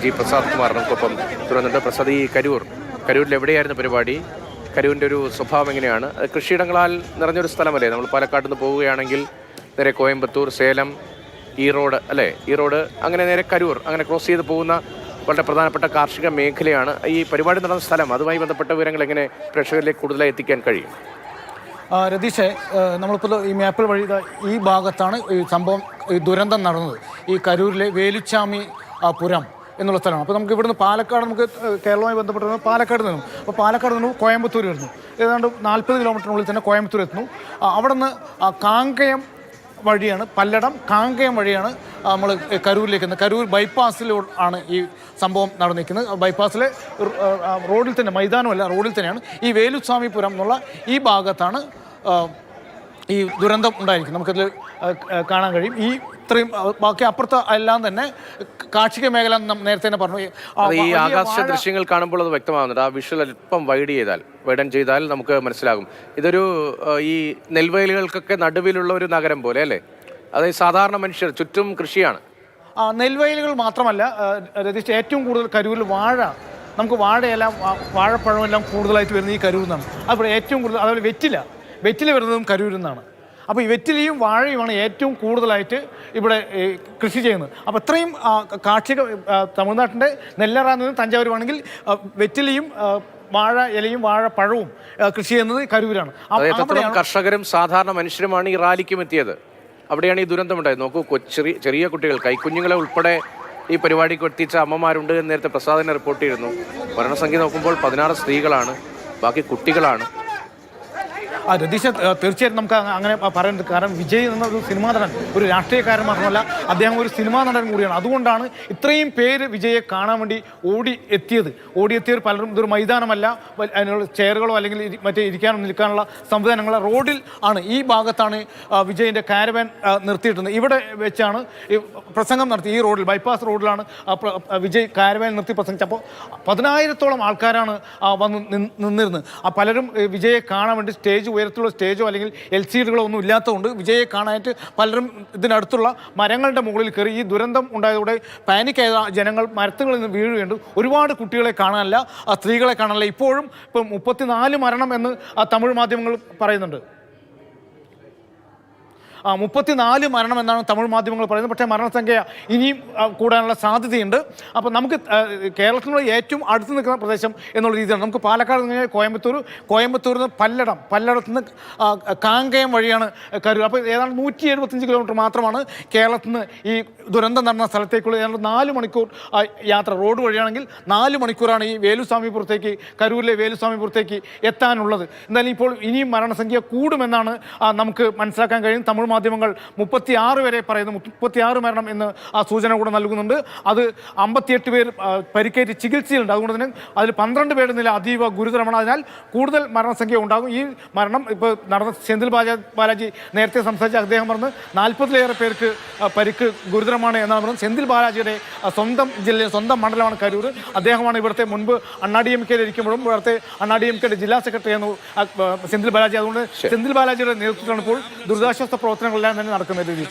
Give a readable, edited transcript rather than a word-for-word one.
G Prasad Kumar നമുക്കൊപ്പം തുടർന്നുണ്ട്. പ്രസാദ്, ഈ കരൂരിൽ എവിടെയായിരുന്നു പരിപാടി? കരൂരിൻ്റെ ഒരു സ്വഭാവം എങ്ങനെയാണ്? അത് കൃഷിയിടങ്ങളാൽ നിറഞ്ഞൊരു സ്ഥലമല്ലേ? നമ്മൾ പാലക്കാട് നിന്ന് പോവുകയാണെങ്കിൽ നേരെ കോയമ്പത്തൂർ, സേലം, ഈറോഡ് അല്ലേ, ഈറോഡ് അങ്ങനെ നേരെ കരൂർ അങ്ങനെ ക്രോസ് ചെയ്ത് പോകുന്ന വളരെ പ്രധാനപ്പെട്ട കാർഷിക മേഖലയാണ് ഈ പരിപാടി നടന്ന സ്ഥലം. അതുമായി ബന്ധപ്പെട്ട വിവരങ്ങൾ എങ്ങനെ പ്രേക്ഷകരിലേക്ക് കൂടുതലായി എത്തിക്കാൻ കഴിയും? രതീഷെ, നമ്മളിപ്പോൾ ഈ മാപ്പിൽ വഴി ഈ ഭാഗത്താണ് ഈ സംഭവം, ഈ ദുരന്തം നടന്നത്. ഈ കരൂരിലെ വേലുച്ചാമി പുരം എന്നുള്ള സ്ഥലമാണ്. അപ്പോൾ നമുക്ക് ഇവിടുന്ന് പാലക്കാട്, നമുക്ക് കേരളവുമായി ബന്ധപ്പെട്ട് പാലക്കാട് നിന്നും, അപ്പോൾ പാലക്കാട് നിന്നും കോയമ്പത്തൂർ വരുന്നു. ഏതാണ്ട് 40 കിലോമീറ്ററിനുള്ളിൽ തന്നെ കോയമ്പത്തൂർ എത്തുന്നു. അവിടെ നിന്ന് കാങ്കയം വഴിയാണ്, പല്ലടം കാങ്കയം വഴിയാണ് നമ്മൾ കരൂരിലേക്ക് എത്തുന്നത്. കരൂർ ബൈപ്പാസിലൂടെ ആണ് ഈ സംഭവം നടന്നിരിക്കുന്നത്. ബൈപ്പാസിലെ റോഡിൽ തന്നെ, മൈതാനമല്ല റോഡിൽ തന്നെയാണ് ഈ വേലുസ്വാമിപുരം എന്നുള്ള ഈ ഭാഗത്താണ് ഈ ദുരന്തം ഉണ്ടായിരിക്കുന്നത്. നമുക്കതിൽ കാണാൻ കഴിയും. ഈ ഇത്രയും ബാക്കി അപ്പുറത്ത് എല്ലാം തന്നെ കാർഷിക മേഖല നേരത്തെ തന്നെ പറഞ്ഞു. ഈ ആകാശ ദൃശ്യങ്ങൾ കാണുമ്പോൾ അത് വ്യക്തമാകുന്നുണ്ട്. ആ വിഷ്വൽ അല്പം വൈഡൻ ചെയ്താൽ നമുക്ക് മനസ്സിലാകും. ഇതൊരു ഈ നെൽവയലുകൾക്കൊക്കെ നടുവിലുള്ള ഒരു നഗരം പോലെ അല്ലേ? അതായത് സാധാരണ മനുഷ്യർ, ചുറ്റും കൃഷിയാണ്. നെൽവയലുകൾ മാത്രമല്ല രതീഷ്, ഏറ്റവും കൂടുതൽ കരൂരിൽ വാഴ, നമുക്ക് വാഴയെല്ലാം വാഴപ്പഴമെല്ലാം കൂടുതലായിട്ട് വരുന്നത് ഈ കരൂരിൽ നിന്നാണ്. അപ്പോൾ ഏറ്റവും കൂടുതൽ, അതുപോലെ വെറ്റില വരുന്നതും കരൂരിൽ നിന്നാണ്. അപ്പോൾ ഈ വെറ്റിലയും വാഴയുമാണ് ഏറ്റവും കൂടുതലായിട്ട് ഇവിടെ കൃഷി ചെയ്യുന്നത്. അപ്പോൾ ഇത്രയും കാർഷിക, തമിഴ്നാട്ടിൻ്റെ നെല്ലറയിൽ നിന്ന് തഞ്ചാവൂർ ആണെങ്കിൽ വെറ്റിലയും വാഴ ഇലയും വാഴപ്പഴവും കൃഷി ചെയ്യുന്നത് കരൂരാണ്. കർഷകരും സാധാരണ മനുഷ്യരുമാണ് ഈ റാലിക്കും എത്തിയത്. അവിടെയാണ് ഈ ദുരന്തമുണ്ടായത്. നോക്കൂ, ചെറിയ കുട്ടികൾ, കൈക്കുഞ്ഞുങ്ങളെ ഉൾപ്പെടെ ഈ പരിപാടിക്ക് എത്തിച്ച അമ്മമാരുണ്ട് എന്ന് നേരത്തെ പ്രസാദിനെ റിപ്പോർട്ട് ചെയ്തിരുന്നു. മരണസംഖ്യ നോക്കുമ്പോൾ 16 സ്ത്രീകളാണ്, ബാക്കി കുട്ടികളാണ്. രതീഷ്, തീർച്ചയായിട്ടും നമുക്ക് അങ്ങനെ പറയുന്നത്. കാരണം വിജയ് എന്നൊരു സിനിമാ നടൻ, ഒരു രാഷ്ട്രീയക്കാരൻ മാത്രമല്ല, അദ്ദേഹം ഒരു സിനിമാ നടൻ കൂടിയാണ്. അതുകൊണ്ടാണ് ഇത്രയും പേര് വിജയെ കാണാൻ വേണ്ടി ഓടിയെത്തിയവർ പലരും. ഇതൊരു മൈതാനമല്ല, അതിനുള്ള ചെയറുകളോ അല്ലെങ്കിൽ മറ്റേ ഇരിക്കാനോ നിൽക്കാനുള്ള സംവിധാനങ്ങളോ റോഡിൽ ആണ്. ഈ ഭാഗത്താണ് വിജയിൻ്റെ കാരവാൻ നിർത്തിയിട്ടുണ്ട്. ഇവിടെ വെച്ചാണ് ഈ പ്രസംഗം നടത്തി. ഈ റോഡിൽ, ബൈപ്പാസ് റോഡിലാണ് വിജയ് കാരവാൻ നിർത്തി പ്രസംഗിച്ചപ്പോൾ 10,000-ഓളം ആൾക്കാരാണ് വന്ന് നിന്നിരുന്നത്. പലരും വിജയെ കാണാൻ വേണ്ടി ഉയരത്തിലുള്ള സ്റ്റേജോ അല്ലെങ്കിൽ LCDകളോ ഒന്നും ഇല്ലാത്തതുകൊണ്ട് വിജയെ കാണാനായിട്ട് പലരും ഇതിനടുത്തുള്ള മരങ്ങളുടെ മുകളിൽ കയറി. ഈ ദുരന്തം ഉണ്ടായതോടെ പാനിക്കായ ജനങ്ങൾ മരത്തുകളിൽ നിന്ന് വീഴുകയുണ്ട്. ഒരുപാട് കുട്ടികളെ കാണാനല്ല, സ്ത്രീകളെ കാണാനല്ല. ഇപ്പോഴും 34 മരണം എന്ന് തമിഴ് മാധ്യമങ്ങൾ പറയുന്നുണ്ട്. 34 മരണം എന്നാണ് തമിഴ് മാധ്യമങ്ങൾ പറയുന്നത്. പക്ഷേ മരണസംഖ്യ ഇനിയും കൂടാനുള്ള സാധ്യതയുണ്ട്. അപ്പോൾ നമുക്ക് കേരളത്തിലുള്ള ഏറ്റവും അടുത്ത് നിൽക്കുന്ന പ്രദേശം എന്നുള്ള രീതിയാണ്. നമുക്ക് പാലക്കാട് നിന്ന് കോയമ്പത്തൂരിൽ നിന്ന് പല്ലടത്ത് നിന്ന് കാങ്കയം വഴിയാണ് കരൂർ. അപ്പോൾ ഏതാണ്ട് 175 കിലോമീറ്റർ മാത്രമാണ് കേരളത്തിൽ നിന്ന് ഈ ദുരന്തം നടന്ന സ്ഥലത്തേക്കുള്ള. ഏതാണ്ട് 4 മണിക്കൂർ യാത്ര. റോഡ് വഴിയാണെങ്കിൽ 4 മണിക്കൂറാണ് ഈ വേലുസ്വാമിപുരത്തേക്ക്, കരൂരിലെ വേലുസ്വാമിപുരത്തേക്ക് എത്താനുള്ളത്. എന്തായാലും ഇപ്പോൾ ഇനിയും മരണസംഖ്യ കൂടുമെന്നാണ് നമുക്ക് മനസ്സിലാക്കാൻ കഴിയും. തമിഴ് മാധ്യമങ്ങൾ 36 വരെ പറയുന്നു. 36 മരണം എന്ന് സൂചന കൂടെ നൽകുന്നുണ്ട്. അത് 58 പേർ പരിക്കേറ്റ് ചികിത്സയിലുണ്ട്. അതുകൊണ്ട് തന്നെ അതിൽ 12 പേരുടെ നില അതീവ ഗുരുതരമാണ്. അതിനാൽ കൂടുതൽ മരണസംഖ്യ ഉണ്ടാകും. ഈ മരണം ഇപ്പോൾ നടന്ന സെന്തിൽ ബാലാജി നേരത്തെ സംസാരിച്ച അദ്ദേഹം പറഞ്ഞ് 40-ലേറെ പേർക്ക് പരിക്ക് ഗുരുതരമാണ് എന്നാണ് പറഞ്ഞത്. സെന്തിൽ ബാലാജിയുടെ സ്വന്തം ജില്ലയിൽ, സ്വന്തം മണ്ഡലമാണ് കരൂർ. അദ്ദേഹമാണ് ഇവിടുത്തെ മുൻപ് അണ്ണാ-DMK ഇരിക്കുമ്പോഴും ഇവിടുത്തെ അണ്ണാ-DMK ജില്ലാ സെക്രട്ടറി ആയിരുന്നു സെന്തിൽ ബാലാജി. അതുകൊണ്ട് സെന്തിൽ ബാലാജിയുടെ നേതൃത്വത്തിലാണ് ഇപ്പോൾ ദുരിതാശ്വാസ പ്രവർത്തനങ്ങളെല്ലാം തന്നെ നടക്കുന്ന രീതി.